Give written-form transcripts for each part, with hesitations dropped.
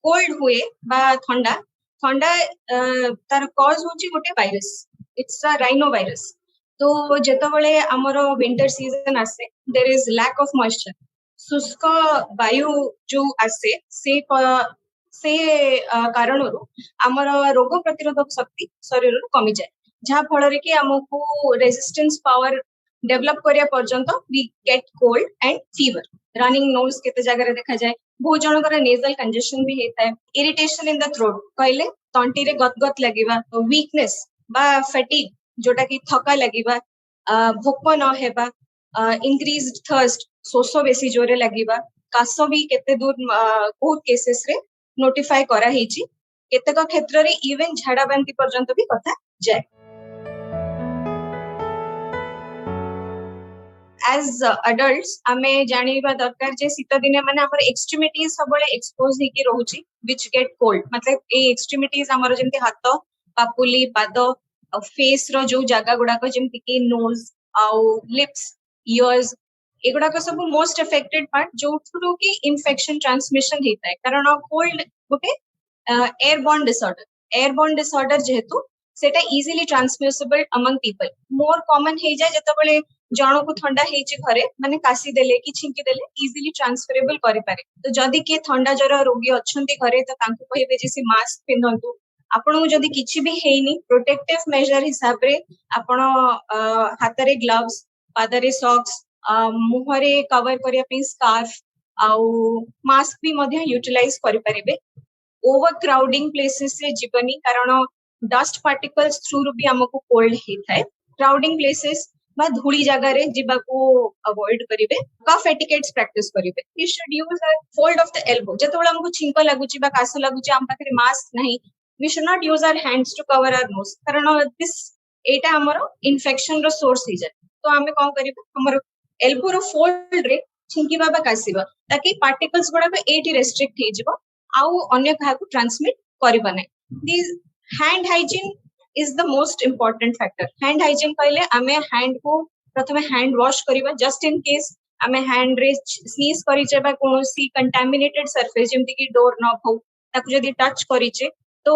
Cold हुए बा ठंडा ठंडा तार कॉज होची गोटे virus, it's a rhinovirus. तो जेतबेले हमर विंटर सीजन आसे there is lack of moisture, शुष्क वायु जो आसे से कारणरू आमर रोग प्रतिरोधक शक्ति शरीर कमी जाए, जहाँ फल कि आमको रेजिस्टेंस पावर डेवलप करिया पर्यंत we get cold and fever, running nose केते जगह देखा जाए, बहुत जनकर नेजल कंजेशन भी होता है, इरिटेशन इन द थ्रोट कहले तंटी रे गदगद लगिबा, वीकनेस बा फैटिग जोटा कि थका लगिबा, भोक न हेबा, इंक्रीज्ड थर्स्ट शोष बेसी जोरे लगिबा, काश भी केते दूर बहुत केसेस रे नोटिफाई करा हिची, केतेक क्षेत्र रे इवन झाड़ा बांती पर्यंत भी कथा जाए। एज अडल्ट्स आमे जानिबा दरकार जे शीत दिने माने हमर एक्सट्रीमिटीज सबले एक्सपोज हेकी रहउची व्हिच गेट कोल्ड, मतलब ए एक्सट्रीमिटीज हमर जेंति हाथ पापुली पाद फेस रो जो जागा गुडा को जेंति कि नोज आउ लिप्स इयर्स एगुडा को सब मोस्ट अफेक्टेड पार्ट जो थ्रू कि इन्फेक्शन ट्रांसमिशन हेता है, कारण कोल्ड गोटे एयरबोर्न डिसऑर्डर जेहेतु सेटा easily transmissible among people, more common हे जाय जेतबेले जण को ठंडा हेची घरे माने कासी देले कि छिंकी देले इजीली ट्रांसफरेबल करि पारे। तो जदी के ठंडा जर रोगी अछंती घरे तो तांको कहिबे जे से मास्क पिनंतु, आपन जदी किछि भी हेनी प्रोटेक्टिव मेजर हिसाब रे आपण हाथ रे ग्लव्स, पाद रे सॉक्स, मुह रे कवर करिया पे स्कार्फ आउ मास्क भी मध्य यूटिलाइज करि परिबे। ओवर क्राउडिंग प्लेसेस से जीवनी, कारण डस्ट पार्टिकल्स थ्रू भी हमको कोल्ड होता है। क्राउडिंग प्लेसेस बा धूली जगह रे जीवा को अवॉइड करिवे। कफ एटिकेट्स प्रैक्टिस करिवे। You should use a fold of the elbow, जेतबेला हमको छिंक लागुची बा कास लागुची हम पाखरे मास्क नहीं, we should not use our hands to cover our nose, कारण दिस एटा हमरो इन्फेक्शन रो सोर्स ही जाय। तो हमें कोन करिवे, हमरो एल्बो रो फोल्ड रे छिंकीबा बा कासीबा ताकि पार्टिकल्स गुडा को एटी रेस्ट्रिक्ट हे जिवो आउ अन्य कहा को ट्रांसमिट करिबा नै। This hand hygiene is the most important factor. Hand hygiene कहले आमे हैंड को प्रथमे हैंड वॉश करिबा, जस्ट इन केस आमे हैंड रे स्नीज करिचे बा कोनोसी कंटामिनेटेड सरफेस जेमति कि डोर नॉब हो ताकू जदी टच करिचे तो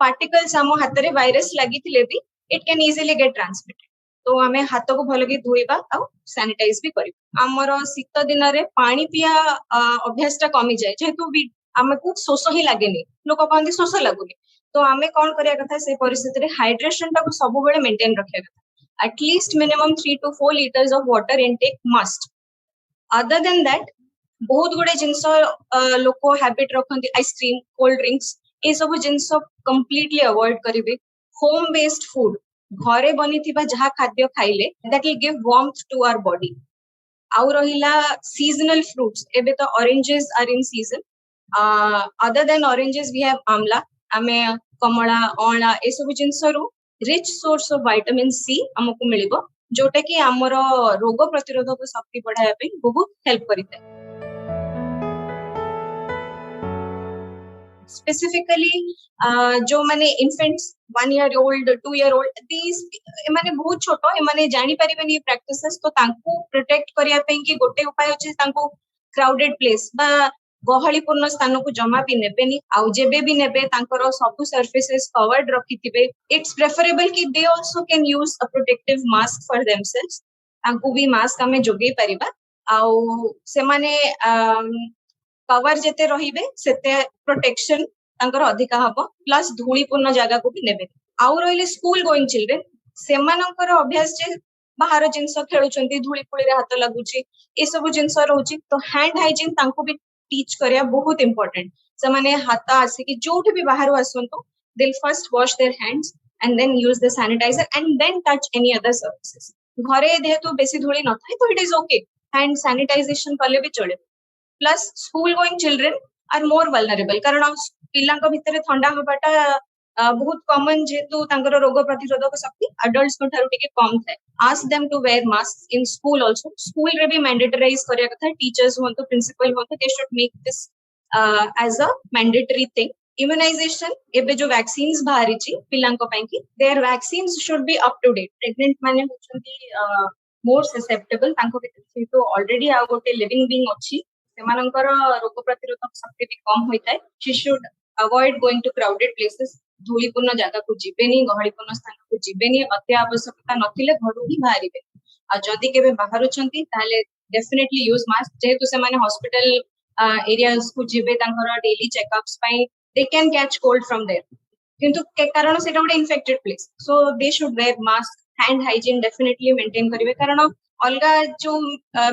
पार्टिकल्स हम हाथ रे वायरस लागिथिले भी it can easily get transmitted. तो आमे हाथ को भल के धोइबा आ सैनिटाइज भी करिबा। हमर शीत दिन रे पानी पिया अभ्यास ता कमी जाय, जेहेतु हमको शोष ही लागेनी, लोक कहते शोष लगुनि, तो आमे कौन करिया कथा से परिस्थिति रे हाइड्रेशन टा को सब बेले मेंटेन रखिया कथा। At least minimum 3 to 4 liters of water intake must। Other than that बहुत गुडे जिंस लोक हैबिट रखती आइसक्रीम, कोल्ड ड्रिंक्स, ए सब जिंस कंप्लीटली अवॉइड करिवे। होम बेस्ड फूड, घरे बनिथिबा जहा खाद्य खाइले that will give warmth to our body. आउ रहिला सीजनल फ्रूट्स, एबे तो oranges are in season. other than oranges we have amla, आमे कमला अला ए सब जिंस रु rich source of vitamin C हमको मिलिबो, जोटा कि हमर रोग प्रतिरोधक शक्ति बढ़ाया पे बहुत हेल्प करिते। स्पेसिफिकली जो माने infants 1 year old 2 year old दीस माने बहुत छोटो, ए माने जानि परिबेनी ये प्रैक्टिसेस, तो तांको प्रोटेक्ट करिया पे कि गोटे उपाय अछि तांको क्राउडेड प्लेस बा गहलीपूर्ण स्थान को जमा भी नेबेनी, आउ जेबे भी नेबे तांकर सब सरफेसेस कवर्ड रखिथिबे। इट्स प्रेफरेबल कि they also can use a protective mask for themselves, तांको भी मास्क हमें जोगै परिबा, आउ से माने कवर जेते रहिबे सेते प्रोटेक्शन तांकर अधिका हबो, प्लस धूलीपूर्ण जगह को भी नेबे। आउ रहिले स्कूल गोइंग चिल्ड्रन, सेमानकर अभ्यास जे बाहर जिंस खेलुचंती, धूली फुली रे हाथ लागुची, ए सब जिंस रहउची, तो हैंड हाइजीन तांको भी टीच करिया बहुत इंपोर्टेंट। से माने हाथ आसी कि जोठ भी बाहर आसंतो they will first wash their hands and then use the sanitiser and then touch any other surfaces. घरे जेहेतु बेसी धूली न थाए तो it is okay, hand sanitisation कले भी चले। Plus school going children are more vulnerable, कारण पिलांक भितरे ठंडा होबाटा बहुत कॉमन, जेहेतु तांकर रोग प्रतिरोधक शक्ति अडल्ट्स को ठारू टिके कम थाए। Ask them to wear mask in school also. School रे भी मैंडेटराइज करिया कथा, टीचर्स होंतो प्रिंसिपल होंतो, they should make this as a mandatory thing. Immunisation, एबे जो वैक्सीन्स बाहरिची पिलांक पई कि their vaccines should be up to date. Pregnant माने होचंती मोर ससेप्टेबल, तांको भितर तो ऑलरेडी आ गोटे लिविंग बीइंग अछि, ସେମାନଙ୍କର ରୋଗ ପ୍ରତିରୋଧକ ଶକ୍ତି ବି କମ ହୋଇଥାଏ। she should avoid going to crowded places, ଧୂଳିପୂର୍ଣ୍ଣ ଜାଗାକୁ ଯିବେନି, ଗହଳିପୂର୍ଣ୍ଣ ସ୍ଥାନକୁ ଯିବେନି, ଅତି ଆବଶ୍ୟକତା ନଥିଲେ ଘରୁ ହିଁ ବାହାରିବେ। ଆଉ ଯଦି କେବେ ବାହାରୁଛନ୍ତି ତାହେଲେ ଡେଫିନେଟଲି ୟୁଜ ମାସ୍କ, ଯେହେତୁ ସେମାନେ ହସ୍ପିଟାଲ ଏରିଆସ କୁ ଯିବେ ତାଙ୍କର ଡେଲି ଚେକଅପ୍ସ ପାଇଁ, they can catch cold from there, କିନ୍ତୁ କାରଣ ସେଇଟା ଗୋଟେ infected place, so they should wear mask, hand hygiene definitely maintain କରିବେ, କାରଣ ଅଲଗା ଯୋଉ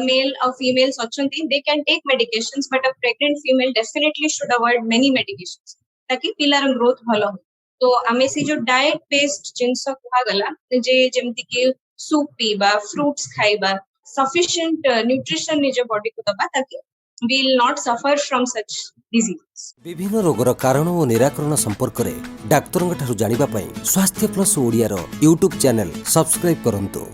मेल और फीमेल्स अच्छी they can take medications, but a pregnant female definitely should avoid many medications ताकि पिलार ग्रोथ भलो हो। तो आमे से जो डाइट बेस्ड जिनस कहा गला जे जेमति कि सूप पीबा, फ्रूट्स खाइबा, सफिशिएंट न्यूट्रिशन निज बॉडी को दबा ताकि we will not suffer from such diseases. विभिन्न रोगर कारण और निराकरण संपर्क में डाक्तरों ठारू जानिबा पई स्वास्थ्य प्लस ओडिया रो यूट्यूब चैनल सब्सक्राइब करंतु।